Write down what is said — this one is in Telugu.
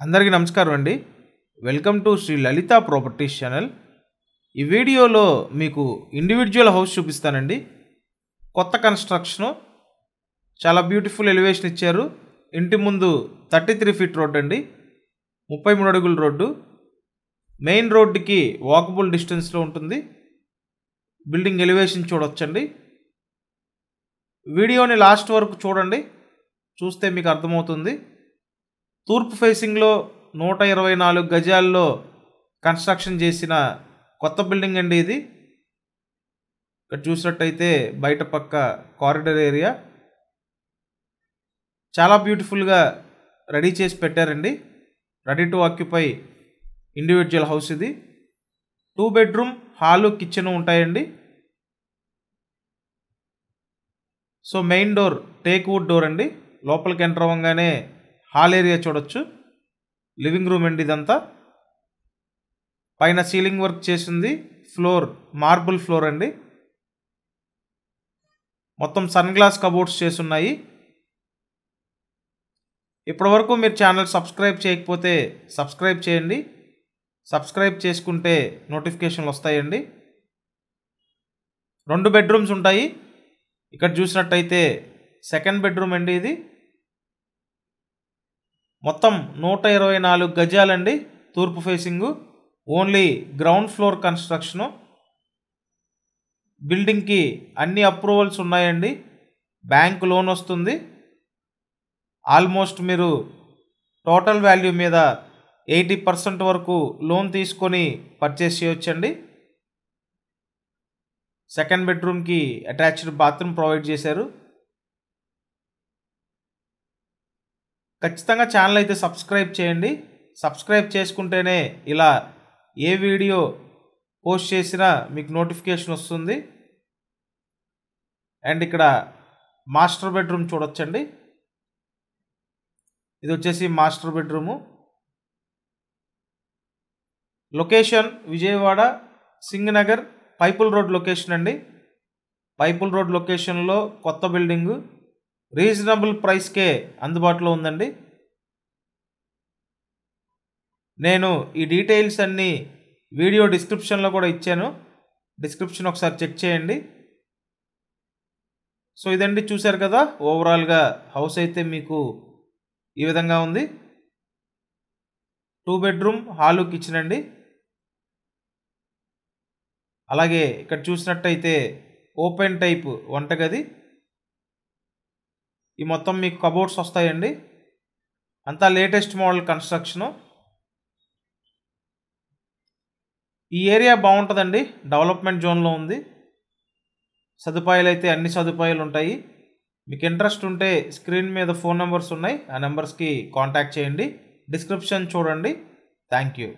అందరికీ నమస్కారం అండి. Welcome to Shri Lalitha properties channel. ఈ వీడియోలో మీకు ఇండివిజువల్ హౌస్ చూపిస్తానండి. కొత్త కన్స్ట్రక్షను, చాలా బ్యూటిఫుల్ ఎలివేషన్ ఇచ్చారు. ఇంటి ముందు 33 ఫీట్ రోడ్ అండి, 33 అడుగుల రోడ్డు. మెయిన్ రోడ్డుకి వాకబుల్ డిస్టెన్స్లో ఉంటుంది. బిల్డింగ్ ఎలివేషన్ చూడొచ్చండి. వీడియోని లాస్ట్ వరకు చూడండి, చూస్తే మీకు అర్థమవుతుంది. తూర్పు ఫేసింగ్లో 124 గజాల్లో కన్స్ట్రక్షన్ చేసిన కొత్త బిల్డింగ్ అండి ఇది. ఇక్కడ చూసినట్టయితే బయట పక్క కారిడార్ ఏరియా చాలా బ్యూటిఫుల్గా రెడీ చేసి పెట్టారండి. Ready to occupy individual house ఇది. 2 బెడ్రూమ్, హాలు, కిచెన్ ఉంటాయండి. So main door teak wood door అండి. లోపలికి ఎంటర్ అవ్వగానే హాల్ ఏరియా చూడొచ్చు. లివింగ్ రూమ్ అండి ఇదంతా. పైన సీలింగ్ వర్క్ చేసింది. ఫ్లోర్ మార్బుల్ ఫ్లోర్ అండి. మొత్తం సన్ గ్లాస్ కబోర్డ్స్ చేసున్నాయి. ఇప్పటివరకు మీరు ఛానల్ సబ్స్క్రైబ్ చేయకపోతే సబ్స్క్రైబ్ చేయండి. సబ్స్క్రైబ్ చేసుకుంటే నోటిఫికేషన్లు వస్తాయండి. 2 బెడ్రూమ్స్ ఉంటాయి. ఇక్కడ చూసినట్టయితే సెకండ్ బెడ్రూమ్ అండి ఇది. మొత్తం 124 గజాలండి. తూర్పు facing, only ground floor construction. బిల్డింగ్కి అన్ని అప్రూవల్స్ ఉన్నాయండి. బ్యాంక్ లోన్ వస్తుంది. ఆల్మోస్ట్ మీరు టోటల్ వాల్యూ మీద 80% వరకు లోన్ తీసుకొని పర్చేస్ చేయొచ్చండి. సెకండ్ బెడ్రూమ్కి అటాచ్డ్ బాత్రూమ్ ప్రొవైడ్ చేశారు. ఖచ్చితంగా ఛానల్ అయితే సబ్స్క్రైబ్ చేయండి. సబ్స్క్రైబ్ చేసుకుంటేనే ఇలా ఏ వీడియో పోస్ట్ చేసినా మీకు నోటిఫికేషన్ వస్తుంది. అండ్ ఇక్కడ మాస్టర్ బెడ్రూమ్ చూడొచ్చండి. ఇది వచ్చేసి master bedroom. Location Vijayawada Singanagar Pipula road location అండి. పైపుల్ రోడ్ లొకేషన్లో కొత్త బిల్డింగు రీజనబుల్ ప్రైస్కే అందుబాటులో ఉందండి. నేను ఈ డీటెయిల్స్ అన్నీ వీడియో డిస్క్రిప్షన్లో కూడా ఇచ్చాను. డిస్క్రిప్షన్ ఒకసారి చెక్ చేయండి. సో ఇదండి, చూశారు కదా. ఓవరాల్గా హౌస్ అయితే మీకు ఈ విధంగా ఉంది. 2 బెడ్రూమ్, హాలు, కిచెన్ అండి. అలాగే ఇక్కడ చూసినట్టయితే ఓపెన్ టైప్ వంటగది. ఈ మొత్తం మీకు కబోర్డ్స్ వస్తాయండి. అంతా లేటెస్ట్ మోడల్ కన్స్ట్రక్షను. ఈ ఏరియా బాగుంటుందండి. డెవలప్మెంట్ జోన్లో ఉంది. సదుపాయాలు అయితే అన్ని సదుపాయాలు ఉంటాయి. మీకు ఇంట్రెస్ట్ ఉంటే స్క్రీన్ మీద ఫోన్ నెంబర్స్ ఉన్నాయి. ఆ నెంబర్స్కి కాంటాక్ట్ చేయండి. డిస్క్రిప్షన్ చూడండి. Thank you.